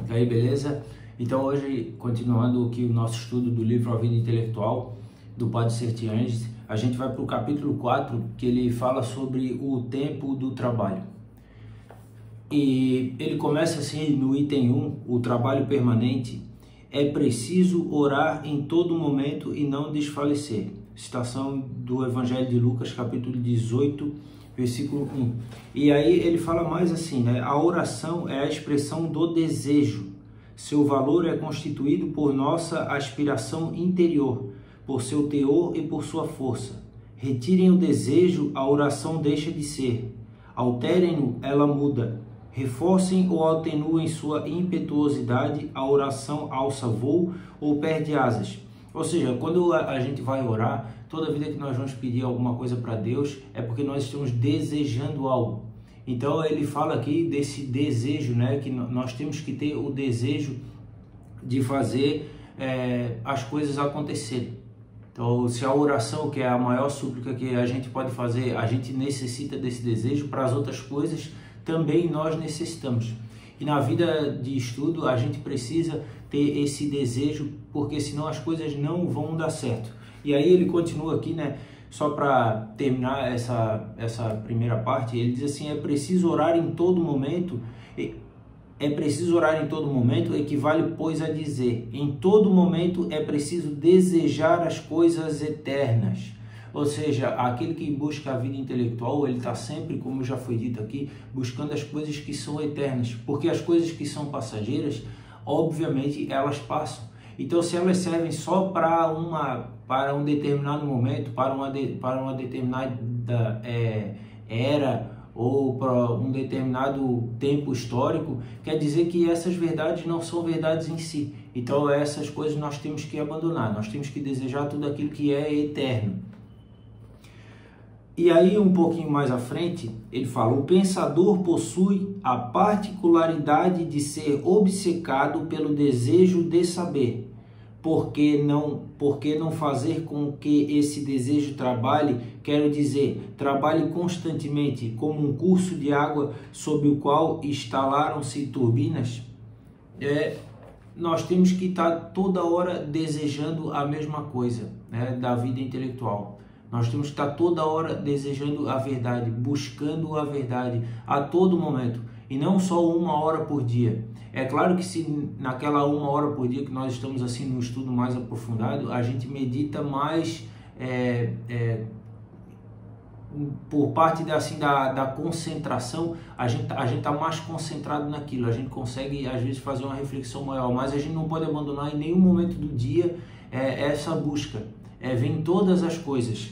E aí, beleza? Então hoje, continuando aqui o nosso estudo do livro A Vida Intelectual, do Padre Sertianges, a gente vai para o capítulo 4, que ele fala sobre o tempo do trabalho. E ele começa assim no item 1, o trabalho permanente. É preciso orar em todo momento e não desfalecer. Citação do Evangelho de Lucas, capítulo 18, versículo 1. E aí ele fala mais assim, né? A oração é a expressão do desejo. Seu valor é constituído por nossa aspiração interior, por seu teor e por sua força. Retirem o desejo, a oração deixa de ser. Alterem-no, ela muda. Reforcem ou atenuem sua impetuosidade, a oração alça voo ou perde asas. Ou seja, quando a gente vai orar, toda vida que nós vamos pedir alguma coisa para Deus, é porque nós estamos desejando algo. Então ele fala aqui desse desejo, né, que nós temos que ter o desejo de fazer as coisas acontecerem. Então, se a oração, que é a maior súplica que a gente pode fazer, a gente necessita desse desejo, para as outras coisas também nós necessitamos. E na vida de estudo a gente precisa ter esse desejo, porque senão as coisas não vão dar certo. E aí ele continua aqui, né? Só para terminar essa primeira parte, ele diz assim: é preciso orar em todo momento. É preciso orar em todo momento, equivale, pois, a dizer, em todo momento é preciso desejar as coisas eternas. Ou seja, aquele que busca a vida intelectual, ele está sempre, como já foi dito aqui, buscando as coisas que são eternas. Porque as coisas que são passageiras, obviamente, elas passam. Então, se elas servem só para um determinado momento, para uma determinada era, ou para um determinado tempo histórico, quer dizer que essas verdades não são verdades em si. Então essas coisas nós temos que abandonar, nós temos que desejar tudo aquilo que é eterno. E aí um pouquinho mais à frente, ele fala: o pensador possui a particularidade de ser obcecado pelo desejo de saber. Por que não fazer com que esse desejo trabalhe? Quero dizer, trabalhe constantemente como um curso de água sob o qual instalaram-se turbinas. Nós temos que estar toda hora desejando a mesma coisa, né, da vida intelectual. Nós temos que estar toda hora desejando a verdade, buscando a verdade a todo momento, e não só 1 hora por dia. É claro que se naquela 1 hora por dia que nós estamos assim no estudo mais aprofundado, a gente medita mais por parte da concentração, a gente está mais concentrado naquilo, a gente consegue às vezes fazer uma reflexão maior, mas a gente não pode abandonar em nenhum momento do dia essa busca, ver em todas as coisas,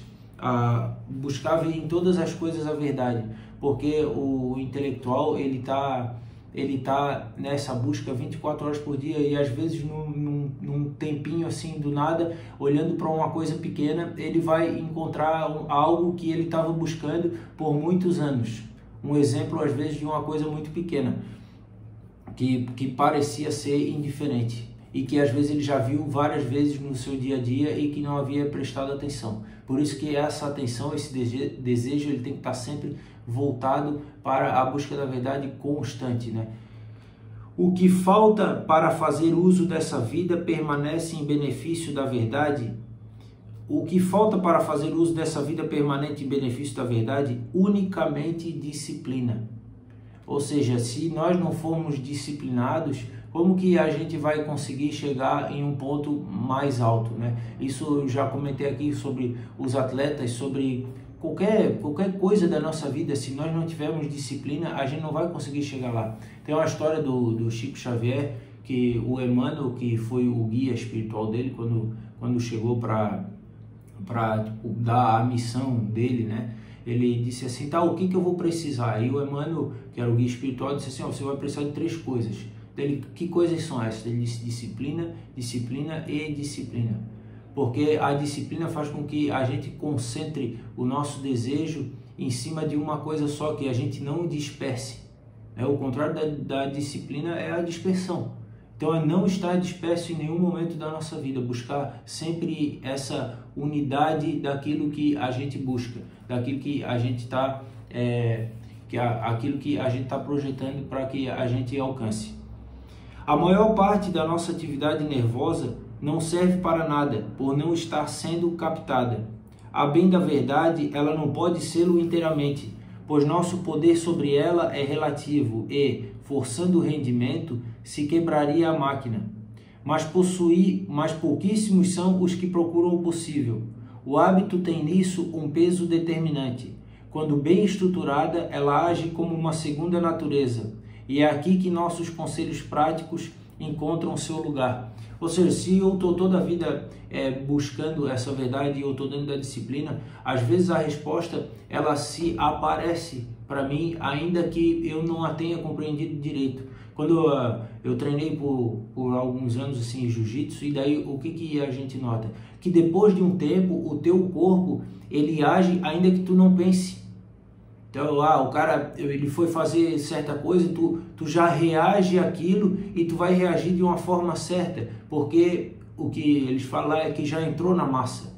buscar ver em todas as coisas a verdade, porque o intelectual ele tá nessa busca 24 horas por dia, e às vezes num tempinho assim do nada, olhando para uma coisa pequena, ele vai encontrar algo que ele estava buscando por muitos anos. Um exemplo às vezes de uma coisa muito pequena que parecia ser indiferente e que às vezes ele já viu várias vezes no seu dia a dia e que não havia prestado atenção. Por isso que essa atenção, esse desejo, ele tem que estar sempre voltado para a busca da verdade constante, né? O que falta para fazer uso dessa vida permanece em benefício da verdade. O que falta para fazer uso dessa vida permanente em benefício da verdade? Unicamente disciplina. Ou seja, se nós não formos disciplinados, como que a gente vai conseguir chegar em um ponto mais alto, né? Isso eu já comentei aqui sobre os atletas, sobre qualquer coisa da nossa vida. Se nós não tivermos disciplina, a gente não vai conseguir chegar lá. Tem uma história do Chico Xavier, que o Emmanuel, que foi o guia espiritual dele, quando chegou para dar a missão dele, né? Ele disse assim: tá, o que eu vou precisar? E o Emmanuel, que era o guia espiritual, disse assim: você vai precisar de 3 coisas. Ele, que coisas são essas? Ele disse: disciplina, disciplina e disciplina. Porque a disciplina faz com que a gente concentre o nosso desejo em cima de uma coisa só, que a gente não disperse. O contrário da disciplina é a dispersão. Então é não estar disperso em nenhum momento da nossa vida, buscar sempre essa unidade daquilo que a gente busca, daquilo que a gente está aquilo que a gente está projetando para que a gente alcance. A maior parte da nossa atividade nervosa não serve para nada, por não estar sendo captada. A bem da verdade, ela não pode ser-lo inteiramente, pois nosso poder sobre ela é relativo e, forçando o rendimento, se quebraria a máquina. Mas pouquíssimos são os que procuram o possível. O hábito tem nisso um peso determinante. Quando bem estruturada, ela age como uma segunda natureza. E é aqui que nossos conselhos práticos encontram seu lugar. Ou seja, se eu estou toda a vida buscando essa verdade e eu estou dentro da disciplina, às vezes a resposta ela se aparece para mim, ainda que eu não a tenha compreendido direito. Quando eu treinei por alguns anos assim jiu-jitsu, e daí o que a gente nota? Que depois de um tempo o teu corpo ele age ainda que tu não pense. Então, o cara ele foi fazer certa coisa, tu já reage àquilo e tu vai reagir de uma forma certa, porque o que eles falam é que já entrou na massa.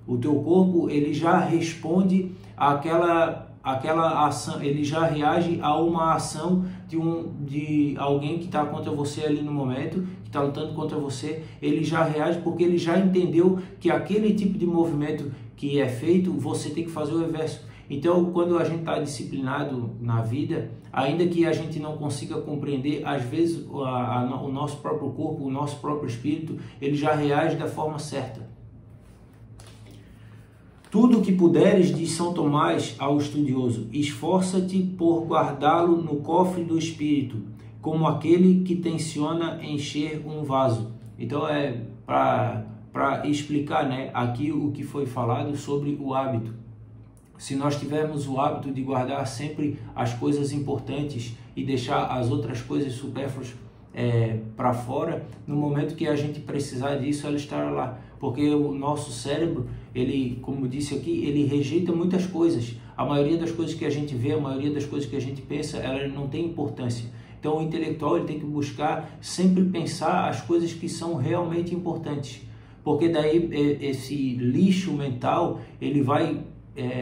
O teu corpo ele já responde àquela ação, ele já reage a uma ação de alguém que está contra você ali no momento, que está lutando contra você. Ele já reage porque ele já entendeu que aquele tipo de movimento que é feito, você tem que fazer o reverso. Então, quando a gente está disciplinado na vida, ainda que a gente não consiga compreender, às vezes o nosso próprio corpo, o nosso próprio espírito, ele já reage da forma certa. Tudo o que puderes, diz São Tomás ao estudioso, esforça-te por guardá-lo no cofre do espírito, como aquele que tenciona encher um vaso. Então, para explicar, né, aqui o que foi falado sobre o hábito. Se nós tivermos o hábito de guardar sempre as coisas importantes e deixar as outras coisas supérfluas para fora, no momento que a gente precisar disso, ela estará lá. Porque o nosso cérebro, ele, como disse aqui, ele rejeita muitas coisas. A maioria das coisas que a gente vê, a maioria das coisas que a gente pensa, ela não tem importância. Então o intelectual ele tem que buscar sempre pensar as coisas que são realmente importantes. Porque daí esse lixo mental, ele vai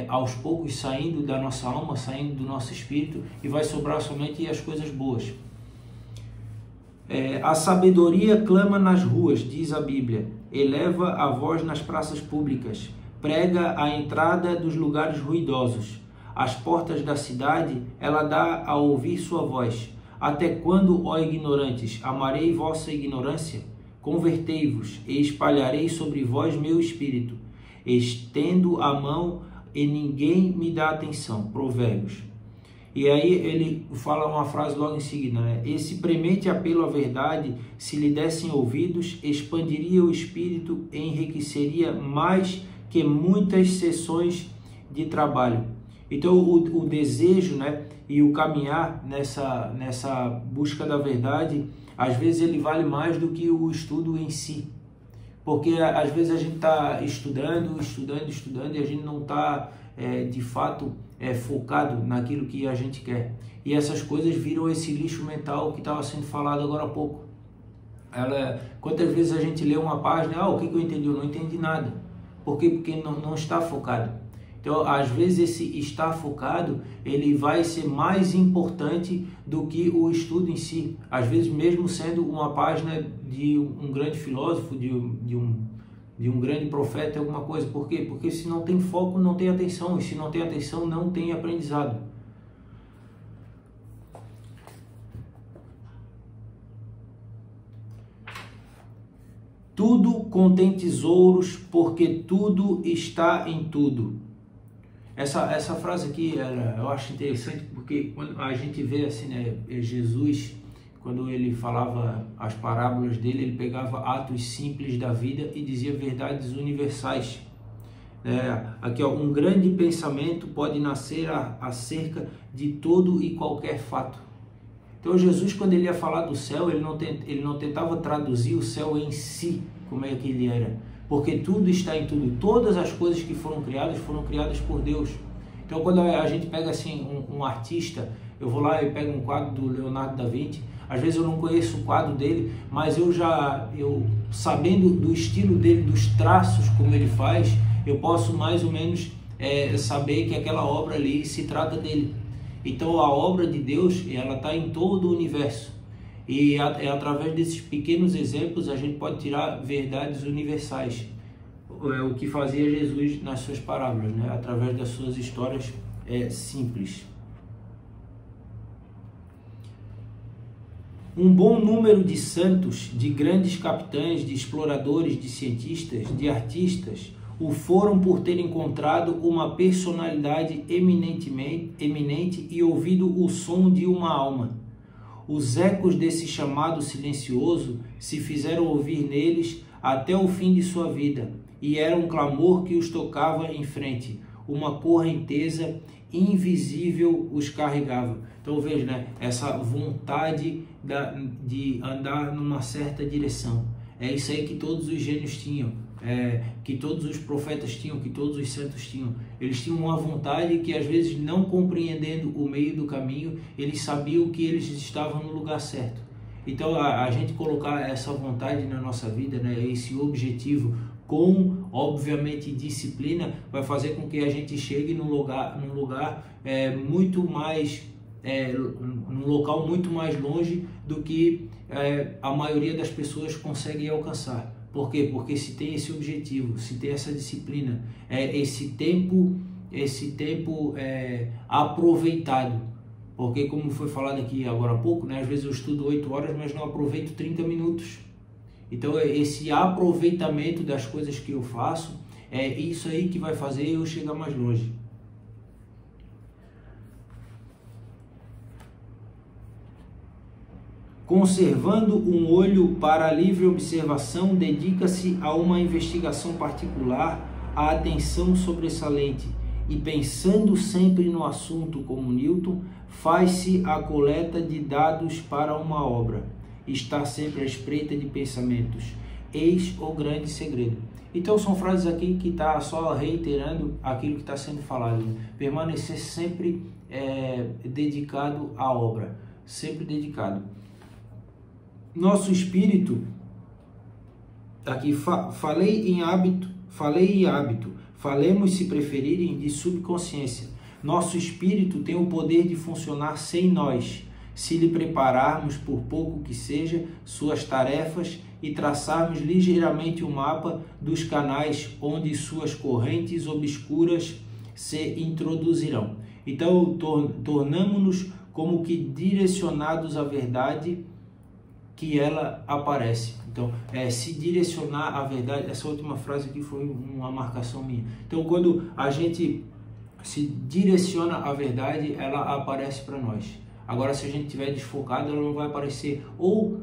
aos poucos saindo da nossa alma, saindo do nosso espírito, e vai sobrar somente as coisas boas. A sabedoria clama nas ruas, diz a Bíblia, eleva a voz nas praças públicas, prega à entrada dos lugares ruidosos. Às portas da cidade, ela dá a ouvir sua voz. Até quando, ó ignorantes, amarei vossa ignorância? Convertei-vos e espalharei sobre vós meu espírito. Estendo a mão e ninguém me dá atenção. Provérbios. E aí ele fala uma frase logo em seguida, né? Esse premente apelo à verdade, se lhe dessem ouvidos, expandiria o espírito e enriqueceria mais que muitas sessões de trabalho. Então o desejo, né, e o caminhar nessa busca da verdade, às vezes ele vale mais do que o estudo em si. Porque às vezes a gente está estudando e a gente não está de fato focado naquilo que a gente quer. E essas coisas viram esse lixo mental que estava sendo falado agora há pouco. Quantas vezes a gente lê uma página, o que eu entendi? Eu não entendi nada. Por quê? Porque não está focado. Então, às vezes, esse estar focado, ele vai ser mais importante do que o estudo em si. Às vezes, mesmo sendo uma página de um grande filósofo, de um grande profeta, alguma coisa. Por quê? Porque se não tem foco, não tem atenção. E se não tem atenção, não tem aprendizado. Tudo contém tesouros, porque tudo está em tudo. Essa frase aqui, eu acho interessante, porque quando a gente vê assim, né, Jesus, quando ele falava as parábolas dele, ele pegava atos simples da vida e dizia verdades universais. Aqui, um grande pensamento pode nascer acerca de todo e qualquer fato. Então Jesus, quando ele ia falar do céu, ele não tentava traduzir o céu em si, como é que ele era. Porque tudo está em tudo. Todas as coisas que foram criadas por Deus. Então, quando a gente pega assim um artista, eu vou lá e pego um quadro do Leonardo da Vinci. Às vezes eu não conheço o quadro dele, mas eu sabendo do estilo dele, dos traços como ele faz, eu posso mais ou menos saber que aquela obra ali se trata dele. Então, a obra de Deus, ela está em todo o universo. E é através desses pequenos exemplos a gente pode tirar verdades universais. É o que fazia Jesus nas suas parábolas, né? Através das suas histórias simples. Um bom número de santos, de grandes capitães, de exploradores, de cientistas, de artistas, o foram por ter encontrado uma personalidade eminente e ouvido o som de uma alma. Os ecos desse chamado silencioso se fizeram ouvir neles até o fim de sua vida, e era um clamor que os tocava em frente, uma correnteza invisível os carregava. Então veja, né, essa vontade de andar numa certa direção. É isso aí que todos os gênios tinham, que todos os profetas tinham, que todos os santos tinham. Eles tinham uma vontade que, às vezes, não compreendendo o meio do caminho, eles sabiam que eles estavam no lugar certo. Então a gente colocar essa vontade na nossa vida, né, esse objetivo, com obviamente disciplina, vai fazer com que a gente chegue num local muito mais, num local muito mais longe do que a maioria das pessoas consegue alcançar. Por quê? Porque se tem esse objetivo, se tem essa disciplina, esse tempo aproveitado. Porque, como foi falado aqui agora há pouco, né, às vezes eu estudo 8 horas, mas não aproveito 30 minutos. Então, esse aproveitamento das coisas que eu faço, é isso aí que vai fazer eu chegar mais longe. Conservando um olho para a livre observação, dedica-se a uma investigação particular, a atenção sobressalente, e pensando sempre no assunto como Newton, faz-se a coleta de dados para uma obra. Está sempre à espreita de pensamentos. Eis o grande segredo. Então são frases aqui que está só reiterando aquilo que está sendo falado. Permanecer sempre dedicado à obra. Sempre dedicado. Nosso espírito, aqui falei em hábito, falemos se preferirem de subconsciência. Nosso espírito tem o poder de funcionar sem nós, se lhe prepararmos, por pouco que seja, suas tarefas e traçarmos ligeiramente o mapa dos canais onde suas correntes obscuras se introduzirão. Então, tornamo-nos como que direcionados à verdade que ela aparece. Então, se direcionar à verdade, essa última frase aqui foi uma marcação minha. Então, quando a gente se direciona à verdade, ela aparece para nós. Agora, se a gente estiver desfocado, ela não vai aparecer, ou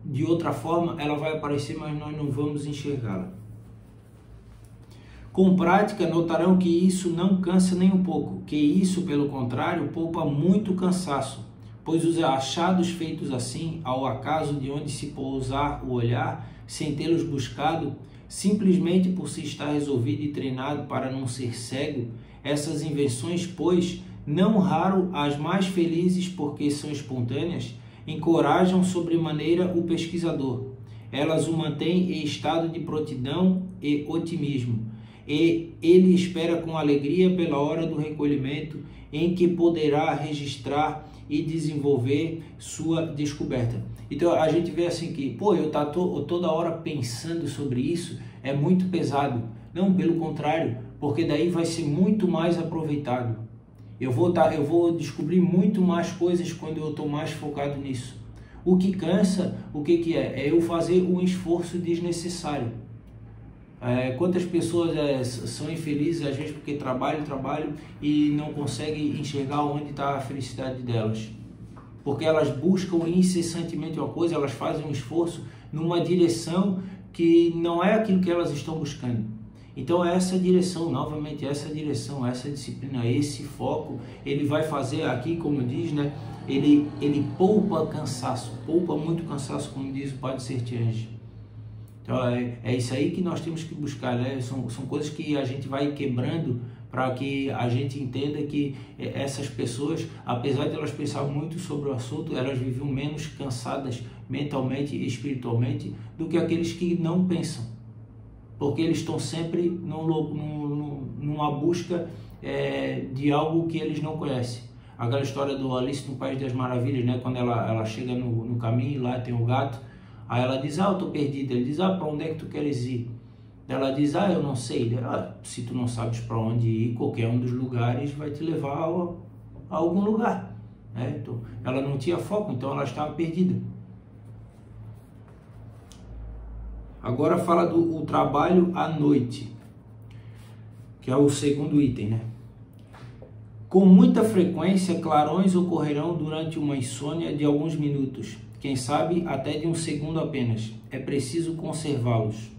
de outra forma, ela vai aparecer, mas nós não vamos enxergá-la. Com prática, notarão que isso não cansa nem um pouco, que isso, pelo contrário, poupa muito cansaço, pois os achados feitos assim, ao acaso de onde se pousar o olhar, sem tê-los buscado, simplesmente por se estar resolvido e treinado para não ser cego, essas invenções, pois, não raro as mais felizes porque são espontâneas, encorajam sobremaneira o pesquisador. Elas o mantêm em estado de prontidão e otimismo, e ele espera com alegria pela hora do recolhimento em que poderá registrar e desenvolver sua descoberta. Então a gente vê assim que, eu toda hora pensando sobre isso, é muito pesado. Não, pelo contrário, porque daí vai ser muito mais aproveitado. Eu vou descobrir muito mais coisas quando eu estou mais focado nisso. O que cansa, o que é? É eu fazer um esforço desnecessário. Quantas pessoas são infelizes, às vezes, porque trabalham e não conseguem enxergar onde está a felicidade delas. Porque elas buscam incessantemente uma coisa, elas fazem um esforço numa direção que não é aquilo que elas estão buscando. Então essa direção, novamente, essa disciplina, esse foco, ele vai fazer aqui, como diz, né? Ele poupa cansaço, poupa muito cansaço, como diz o Padre Sertiange. Então é isso aí que nós temos que buscar, né? São coisas que a gente vai quebrando para que a gente entenda que essas pessoas, apesar de elas pensar muito sobre o assunto, elas viviam menos cansadas mentalmente e espiritualmente do que aqueles que não pensam. Porque eles estão sempre numa busca de algo que eles não conhecem. aquela história do Alice no País das Maravilhas, né? Quando ela chega no caminho, lá tem um gato, aí ela diz, eu tô perdida. Ele diz, para onde é que tu queres ir? Ela diz, eu não sei. Ela, se tu não sabes para onde ir, qualquer um dos lugares vai te levar a algum lugar, né? Então, ela não tinha foco, então ela estava perdida. Agora fala do trabalho à noite, que é o segundo item, né? Com muita frequência, clarões ocorrerão durante uma insônia de alguns minutos, quem sabe até de um segundo apenas. É preciso conservá-los.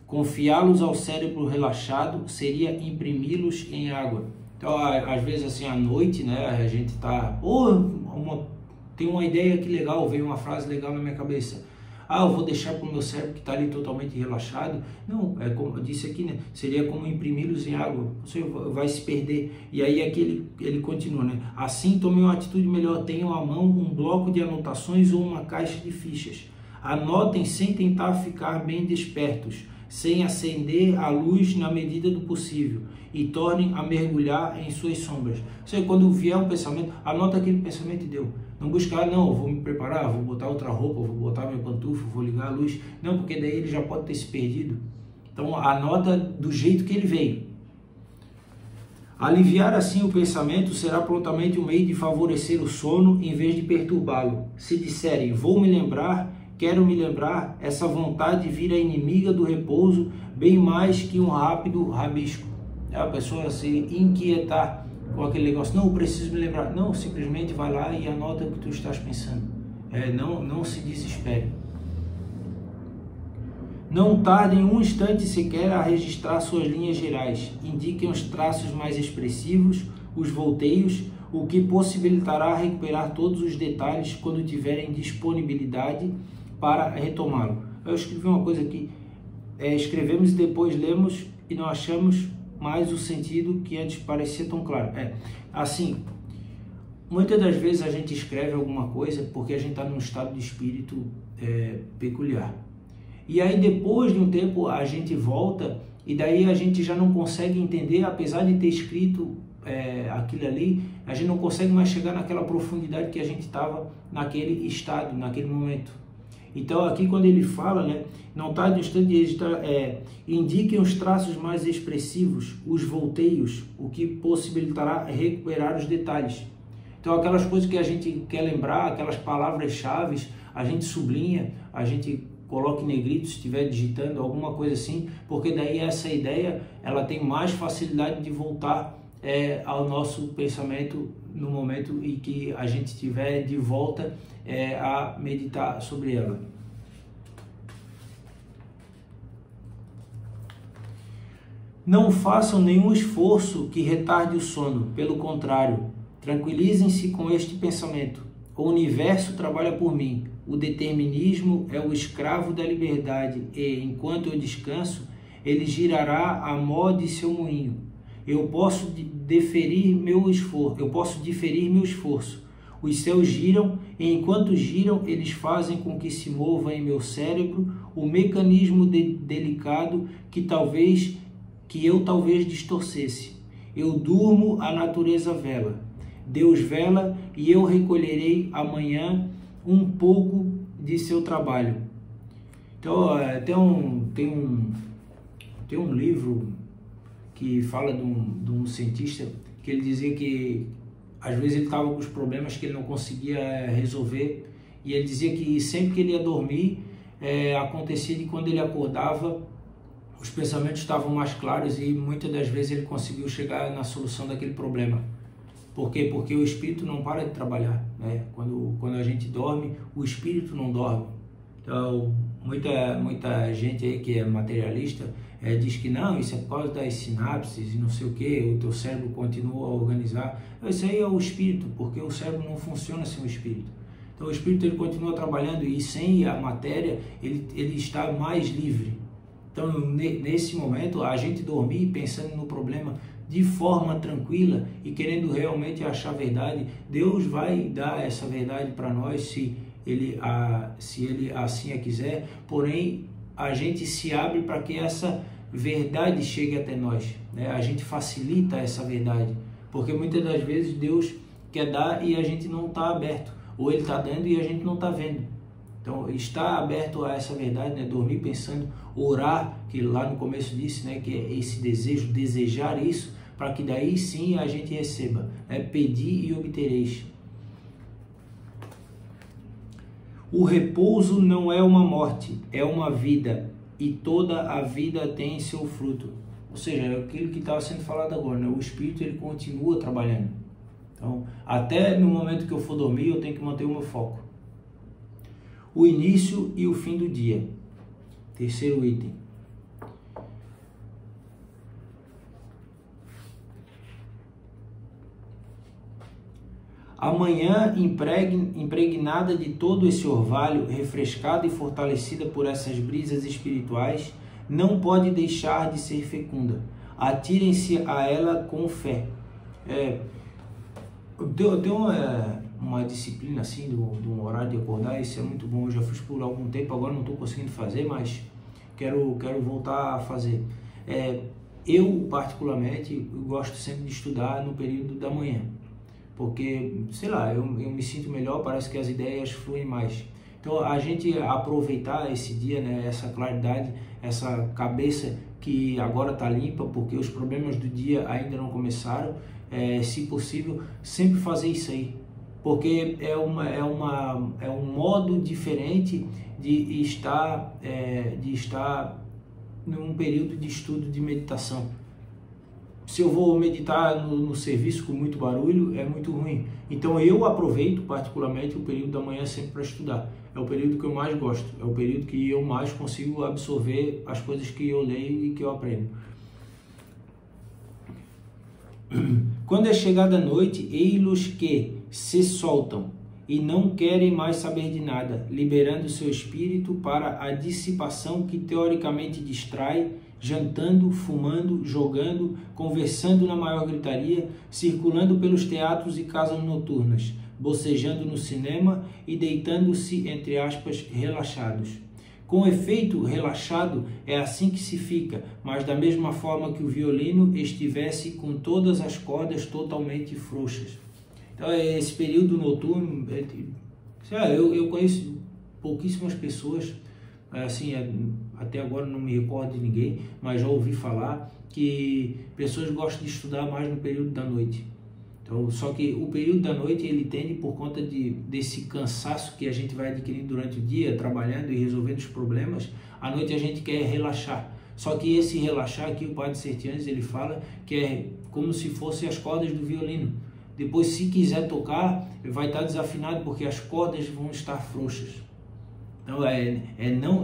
Confiá-los ao cérebro relaxado seria imprimi-los em água. Então, às vezes, assim, à noite, né, a gente tá... tem uma ideia que legal, veio uma frase legal na minha cabeça. Eu vou deixar para o meu cérebro que está ali totalmente relaxado. Não, é como eu disse aqui, né? Seria como imprimi-los em água. Você vai se perder. E aí aqui ele continua, né? Assim, tome uma atitude melhor. Tenham à mão um bloco de anotações ou uma caixa de fichas. Anotem sem tentar ficar bem despertos, sem acender a luz na medida do possível, e tornem a mergulhar em suas sombras. Ou seja, quando vier um pensamento, anota aquele pensamento e deu. Não buscar, não, eu vou me preparar, vou botar outra roupa, vou botar minha pantufa, vou ligar a luz. Não, porque daí ele já pode ter se perdido. Então, anota do jeito que ele veio. Aliviar assim o pensamento será prontamente um meio de favorecer o sono em vez de perturbá-lo. Se disserem, vou me lembrar, quero me lembrar, essa vontade vira inimiga do repouso, bem mais que um rápido rabisco. A pessoa se inquietar com aquele negócio, não, eu preciso me lembrar. Não, simplesmente vai lá e anota o que tu estás pensando. Não se desespere. Não tardem um instante sequer a registrar suas linhas gerais. Indiquem os traços mais expressivos, os volteios, o que possibilitará recuperar todos os detalhes quando tiverem disponibilidade para retomá-lo. Eu escrevi uma coisa aqui, escrevemos e depois lemos e não achamos mais o sentido que antes parecia tão claro. Assim, muitas das vezes a gente escreve alguma coisa porque a gente está num estado de espírito peculiar. E aí depois de um tempo a gente volta e daí a gente já não consegue entender, apesar de ter escrito aquilo ali, a gente não consegue mais chegar naquela profundidade que a gente estava naquele estado, naquele momento. Então aqui quando ele fala, né, não está distante de registrar, indiquem os traços mais expressivos, os volteios, o que possibilitará recuperar os detalhes. Então aquelas coisas que a gente quer lembrar, aquelas palavras-chave, a gente sublinha, a gente coloca em negrito se estiver digitando, alguma coisa assim, porque daí essa ideia ela tem mais facilidade de voltar ao nosso pensamento no momento em que a gente estiver de volta a meditar sobre ela. Não façam nenhum esforço que retarde o sono, pelo contrário, tranquilizem-se com este pensamento: o universo trabalha por mim, o determinismo é o escravo da liberdade e, enquanto eu descanso, ele girará a mó de seu moinho. Eu posso diferir meu esforço. Os céus giram e, enquanto giram, eles fazem com que se mova em meu cérebro o mecanismo delicado que eu talvez distorcesse. Eu durmo, a natureza vela. Deus vela e eu recolherei amanhã um pouco de seu trabalho. Então, tem um livro que fala de um cientista que ele dizia que às vezes ele estava com os problemas que ele não conseguia resolver, e ele dizia que sempre que ele ia dormir, acontecia de quando ele acordava, os pensamentos estavam mais claros e muitas das vezes ele conseguiu chegar na solução daquele problema. Por quê? Porque o espírito não para de trabalhar, né? Quando a gente dorme, o espírito não dorme. Então, muita gente aí que é materialista diz que não, isso é por causa das sinapses e não sei o que, o teu cérebro continua a organizar. Isso aí é o espírito, porque o cérebro não funciona sem o espírito. Então o espírito ele continua trabalhando e sem a matéria ele está mais livre. Então nesse momento a gente dormir pensando no problema de forma tranquila e querendo realmente achar a verdade, Deus vai dar essa verdade para nós se ele assim a quiser, porém a gente se abre para que essa verdade chegue até nós, né? A gente facilita essa verdade, porque muitas das vezes Deus quer dar e a gente não está aberto, ou ele está dando e a gente não está vendo. Então, estar aberto a essa verdade, né? Dormir pensando, orar, que lá no começo disse, né? Que é esse desejo, desejar isso, para que daí sim a gente receba, né? Pedir e obtereis. O repouso não é uma morte, é uma vida, e toda a vida tem seu fruto. Ou seja, é aquilo que estava sendo falado agora, né? O espírito ele continua trabalhando. Então, até no momento que eu for dormir, eu tenho que manter o meu foco. O início e o fim do dia. Terceiro item. A manhã impregnada de todo esse orvalho, refrescada e fortalecida por essas brisas espirituais, não pode deixar de ser fecunda. Atirem-se a ela com fé. Eu tenho uma disciplina assim do horário de acordar, isso é muito bom. Eu já fiz por algum tempo, agora não estou conseguindo fazer, mas quero voltar a fazer. Eu particularmente gosto sempre de estudar no período da manhã, porque, sei lá, eu me sinto melhor, parece que as ideias fluem mais. Então, a gente aproveitar esse dia, né, essa claridade, essa cabeça que agora está limpa, porque os problemas do dia ainda não começaram, se possível, sempre fazer isso aí, porque é um modo diferente de estar num período de estudo, de meditação. Se eu vou meditar no serviço com muito barulho, é muito ruim. Então eu aproveito particularmente o período da manhã sempre para estudar. É o período que eu mais gosto, é o período que eu mais consigo absorver as coisas que eu leio e que eu aprendo. Quando é chegada a noite, ei-los que se soltam e não querem mais saber de nada, liberando seu espírito para a dissipação que teoricamente distrai, jantando, fumando, jogando, conversando na maior gritaria, circulando pelos teatros e casas noturnas, bocejando no cinema e deitando-se, entre aspas, relaxados. Com efeito, relaxado é assim que se fica, mas da mesma forma que o violino estivesse com todas as cordas totalmente frouxas. Então, esse período noturno, eu conheço pouquíssimas pessoas, assim, até agora não me recordo de ninguém, mas já ouvi falar que pessoas gostam de estudar mais no período da noite. Então, só que o período da noite ele tende por conta desse cansaço que a gente vai adquirindo durante o dia, trabalhando e resolvendo os problemas. À noite a gente quer relaxar. Só que esse relaxar aqui, o Padre Sertianes, ele fala que é como se fossem as cordas do violino. Depois, se quiser tocar, vai estar desafinado porque as cordas vão estar frouxas. Então,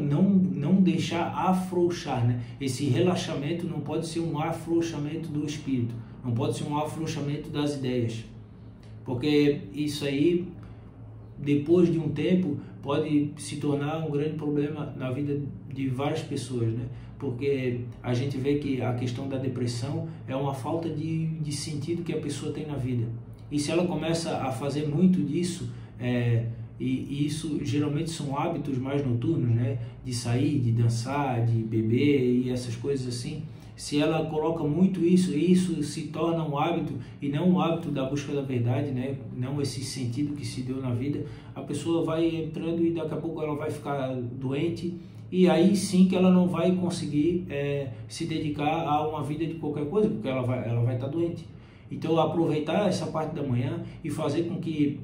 não deixar afrouxar, né? Esse relaxamento não pode ser um afrouxamento do espírito, não pode ser um afrouxamento das ideias, porque isso aí, depois de um tempo, pode se tornar um grande problema na vida de várias pessoas, né? Porque a gente vê que a questão da depressão é uma falta de sentido que a pessoa tem na vida, e se ela começa a fazer muito disso, e isso geralmente são hábitos mais noturnos, né? De sair, de dançar, de beber e essas coisas assim. Se ela coloca muito isso, e isso se torna um hábito e não um hábito da busca da verdade, né? Não esse sentido que se deu na vida, a pessoa vai entrando e daqui a pouco ela vai ficar doente, e aí sim que ela não vai conseguir se dedicar a uma vida de qualquer coisa, porque ela vai estar doente. Então, aproveitar essa parte da manhã e fazer com que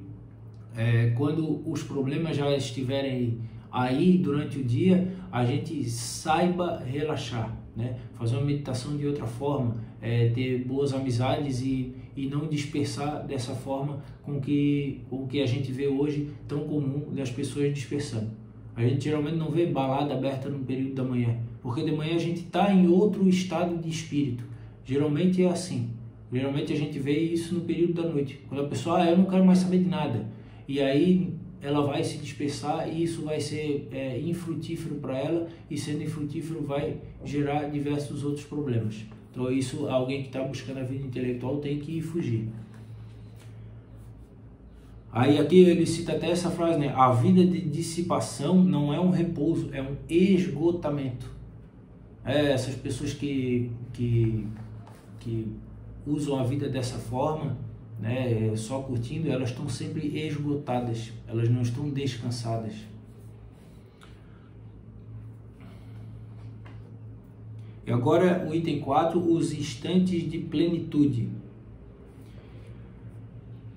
quando os problemas já estiverem aí durante o dia, a gente saiba relaxar, né? Fazer uma meditação de outra forma, ter boas amizades e não dispersar dessa forma com que a gente vê hoje tão comum das pessoas dispersando. A gente geralmente não vê balada aberta no período da manhã, porque de manhã a gente está em outro estado de espírito. Geralmente é assim. Geralmente a gente vê isso no período da noite, quando a pessoa, eu não quero mais saber de nada. E aí ela vai se dispersar e isso vai ser infrutífero para ela, e sendo infrutífero vai gerar diversos outros problemas. Então isso, alguém que está buscando a vida intelectual tem que fugir. Aí aqui ele cita até essa frase, né? A vida de dissipação não é um repouso, é um esgotamento. Essas pessoas que usam a vida dessa forma, né, só curtindo, elas estão sempre esgotadas, elas não estão descansadas. E agora o item 4, os instantes de plenitude.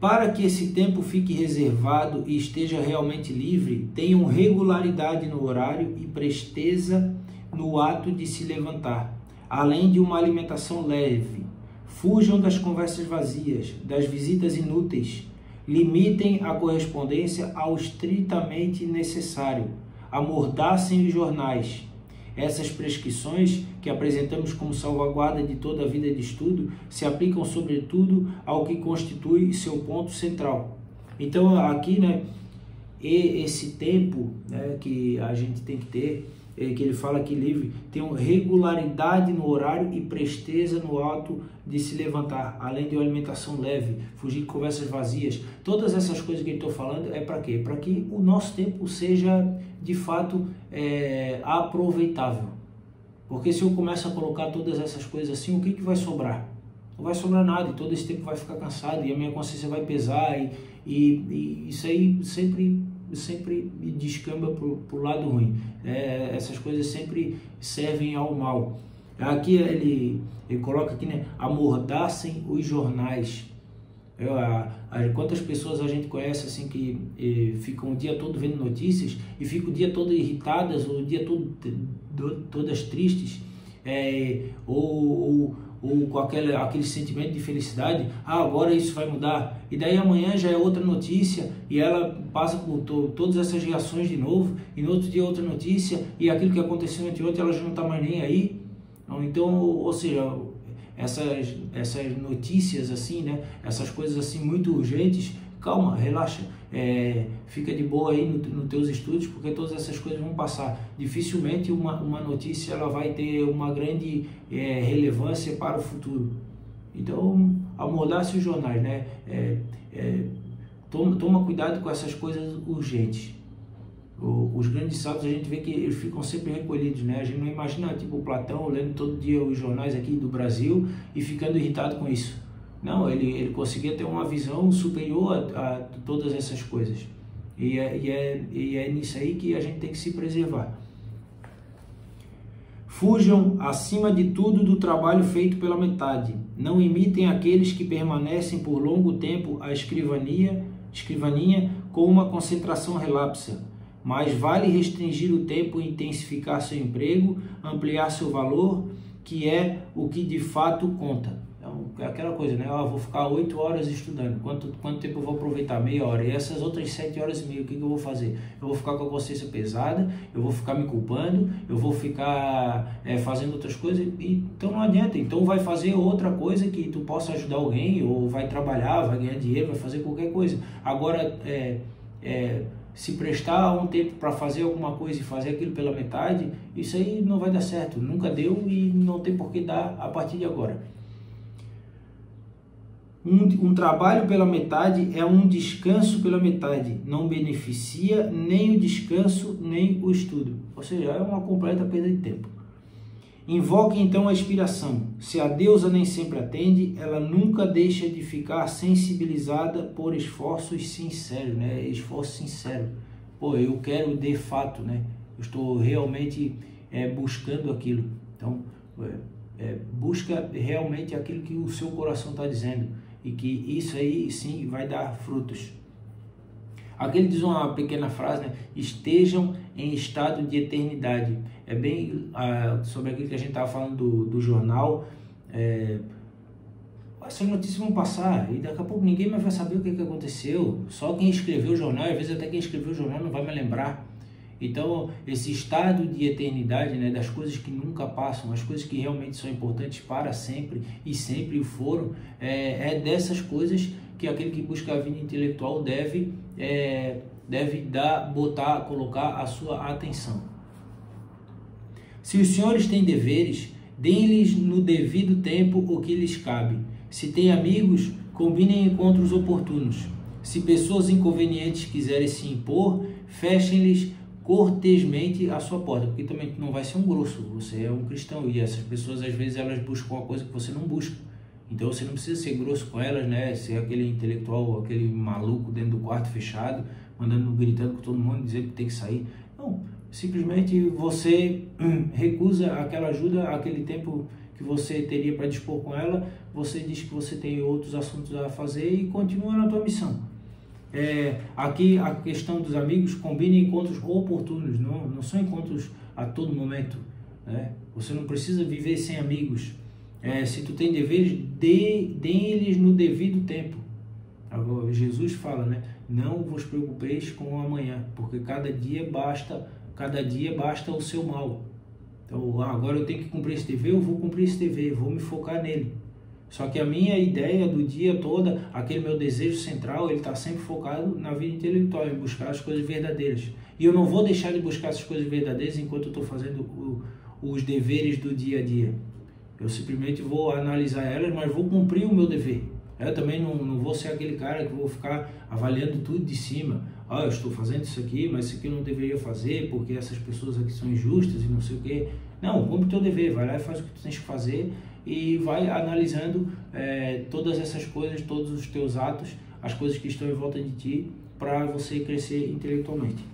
Para que esse tempo fique reservado e esteja realmente livre, tenham regularidade no horário e presteza no ato de se levantar, além de uma alimentação leve. Fujam das conversas vazias, das visitas inúteis. Limitem a correspondência ao estritamente necessário. Amordacem os jornais. Essas prescrições que apresentamos como salvaguarda de toda a vida de estudo se aplicam sobretudo ao que constitui seu ponto central. Então aqui, né, esse tempo, né, que a gente tem que ter, que ele fala aqui livre, tem uma regularidade no horário e presteza no ato de se levantar, além de uma alimentação leve, fugir de conversas vazias. Todas essas coisas que eu estou falando é para quê? Para que o nosso tempo seja de fato aproveitável. Porque se eu começo a colocar todas essas coisas assim, o que vai sobrar? Não vai sobrar nada, e todo esse tempo vai ficar cansado, e a minha consciência vai pesar, e isso aí sempre descamba pro lado ruim. Essas coisas sempre servem ao mal. Aqui ele coloca aqui, né, amordacem os jornais. Quantas pessoas a gente conhece assim que ficam o dia todo vendo notícias e ficam o dia todo irritadas, o dia todo todas tristes, ou com aquele sentimento de felicidade. Agora isso vai mudar, e daí amanhã já é outra notícia e ela passa por todas essas reações de novo, e no outro dia outra notícia, e aquilo que aconteceu anteontem ela já não está mais nem aí. Então, ou seja, essas notícias assim, né, essas coisas assim muito urgentes, calma, relaxa, fica de boa aí nos teus estudos, porque todas essas coisas vão passar. Dificilmente uma notícia ela vai ter uma grande relevância para o futuro. Então, amordace os jornais, né? Toma cuidado com essas coisas urgentes. Os grandes sábios, a gente vê que eles ficam sempre recolhidos, né? A gente não imagina, tipo, o Platão lendo todo dia os jornais aqui do Brasil e ficando irritado com isso. Não, ele conseguia ter uma visão superior a todas essas coisas. E é nisso aí que a gente tem que se preservar. Fujam, acima de tudo, do trabalho feito pela metade. Não imitem aqueles que permanecem por longo tempo à escrivaninha com uma concentração relapsa. Mas vale restringir o tempo e intensificar seu emprego, ampliar seu valor, que é o que de fato conta. Então, é aquela coisa, né? Eu vou ficar 8 horas estudando. Quanto tempo eu vou aproveitar? Meia hora. E essas outras 7 horas e meia, o que eu vou fazer? Eu vou ficar com a consciência pesada, eu vou ficar me culpando, eu vou ficar fazendo outras coisas. Então não adianta. Então vai fazer outra coisa que tu possa ajudar alguém, ou vai trabalhar, vai ganhar dinheiro, vai fazer qualquer coisa. Agora, se prestar um tempo para fazer alguma coisa e fazer aquilo pela metade, isso aí não vai dar certo. Nunca deu e não tem por que dar a partir de agora. Um trabalho pela metade é um descanso pela metade. Não beneficia nem o descanso, nem o estudo. Ou seja, é uma completa perda de tempo. Invoque então a inspiração. Se a deusa nem sempre atende, ela nunca deixa de ficar sensibilizada por esforços sinceros, né? Esforço sincero. Pô, eu quero de fato, né? Eu estou realmente buscando aquilo. Então, busca realmente aquilo que o seu coração está dizendo, e que isso aí sim vai dar frutos. Aqui ele diz uma pequena frase, né? Estejam em estado de eternidade. É bem sobre aquilo que a gente estava falando do jornal. Essas notícias vão passar e daqui a pouco ninguém mais vai saber o que aconteceu. Só quem escreveu o jornal, às vezes até quem escreveu o jornal não vai me lembrar. Então, esse estado de eternidade, né, das coisas que nunca passam, as coisas que realmente são importantes para sempre e sempre foram, dessas coisas que aquele que busca a vida intelectual deve colocar a sua atenção. Se os senhores têm deveres, deem-lhes no devido tempo o que lhes cabe. Se têm amigos, combinem encontros oportunos. Se pessoas inconvenientes quiserem se impor, fechem-lhes cortesmente a sua porta, porque também não vai ser um grosso, você é um cristão, e essas pessoas às vezes elas buscam uma coisa que você não busca. Então você não precisa ser grosso com elas, né? Ser aquele intelectual, aquele maluco dentro do quarto fechado, mandando, gritando com todo mundo, dizendo que tem que sair. Não, simplesmente você recusa aquela ajuda, aquele tempo que você teria para dispor com ela, você diz que você tem outros assuntos a fazer e continua na tua missão. Aqui a questão dos amigos, combine encontros oportunos, não são encontros a todo momento, né? Você não precisa viver sem amigos. Se tu tem deveres, dê-lhes no devido tempo. Agora, Jesus fala, né? Não vos preocupeis com o amanhã, porque cada dia basta o seu mal. Então, agora eu tenho que cumprir esse dever, eu vou cumprir esse dever, vou me focar nele. Só que a minha ideia do dia todo, aquele meu desejo central, ele está sempre focado na vida intelectual, em buscar as coisas verdadeiras. E eu não vou deixar de buscar essas coisas verdadeiras enquanto eu estou fazendo os deveres do dia a dia. Eu simplesmente vou analisar elas, mas vou cumprir o meu dever. Eu também não vou ser aquele cara que vou ficar avaliando tudo de cima. Eu estou fazendo isso aqui, mas isso aqui eu não deveria fazer porque essas pessoas aqui são injustas e não sei o quê. Não, cumpre o teu dever, vai lá e faz o que tu tens que fazer e vai analisando todas essas coisas, todos os teus atos, as coisas que estão em volta de ti, para você crescer intelectualmente.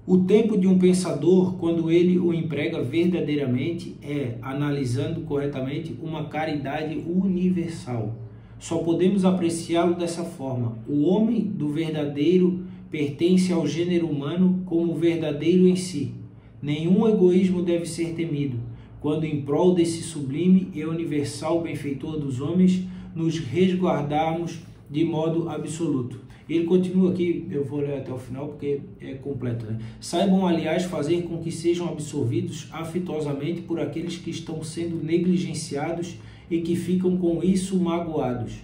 O tempo de um pensador, quando ele o emprega verdadeiramente, analisando corretamente, uma caridade universal. Só podemos apreciá-lo dessa forma. O homem do verdadeiro pertence ao gênero humano como verdadeiro em si. Nenhum egoísmo deve ser temido, quando em prol desse sublime e universal benfeitor dos homens, nos resguardarmos de modo absoluto. Ele continua aqui, eu vou ler até o final porque é completo, né? Saibam, aliás, fazer com que sejam absorvidos afetosamente por aqueles que estão sendo negligenciados e que ficam com isso magoados.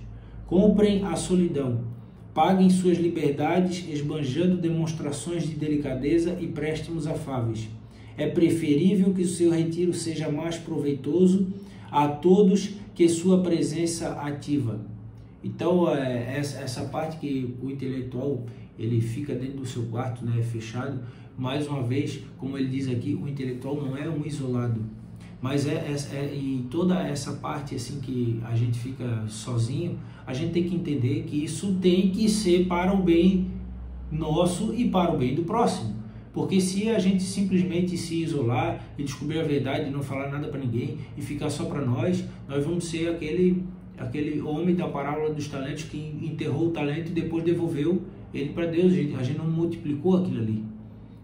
Comprem a solidão, paguem suas liberdades, esbanjando demonstrações de delicadeza e préstimos afáveis. É preferível que o seu retiro seja mais proveitoso a todos que sua presença ativa. Então, essa parte que o intelectual ele fica dentro do seu quarto, né, fechado, mais uma vez, como ele diz aqui, o intelectual não é um isolado, mas e toda essa parte assim que a gente fica sozinho, a gente tem que entender que isso tem que ser para o bem nosso e para o bem do próximo. Porque se a gente simplesmente se isolar e descobrir a verdade e não falar nada para ninguém e ficar só para nós vamos ser aquele homem da parábola dos talentos que enterrou o talento e depois devolveu ele para Deus. A gente não multiplicou aquilo ali.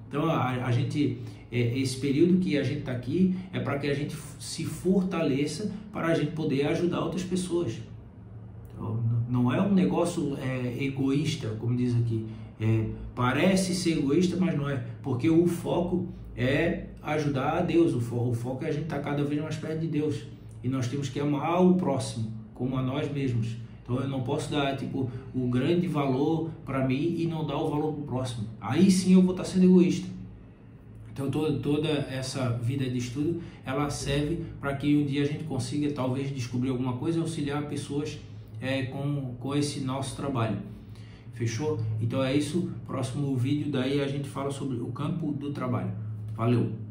Então a gente, esse período que a gente está aqui é para que a gente se fortaleça para a gente poder ajudar outras pessoas. Então, não é um negócio egoísta, como diz aqui. Parece ser egoísta, mas não é. Porque o foco é ajudar a Deus. O foco é a gente estar cada vez mais perto de Deus. E nós temos que amar o próximo como a nós mesmos. Então eu não posso dar o grande valor para mim e não dar o valor para o próximo. Aí sim eu vou estar sendo egoísta. Então toda essa vida de estudo, ela serve para que um dia a gente consiga talvez descobrir alguma coisa e auxiliar pessoas com esse nosso trabalho. Fechou? Então é isso. Próximo vídeo daí a gente fala sobre o campo do trabalho. Valeu!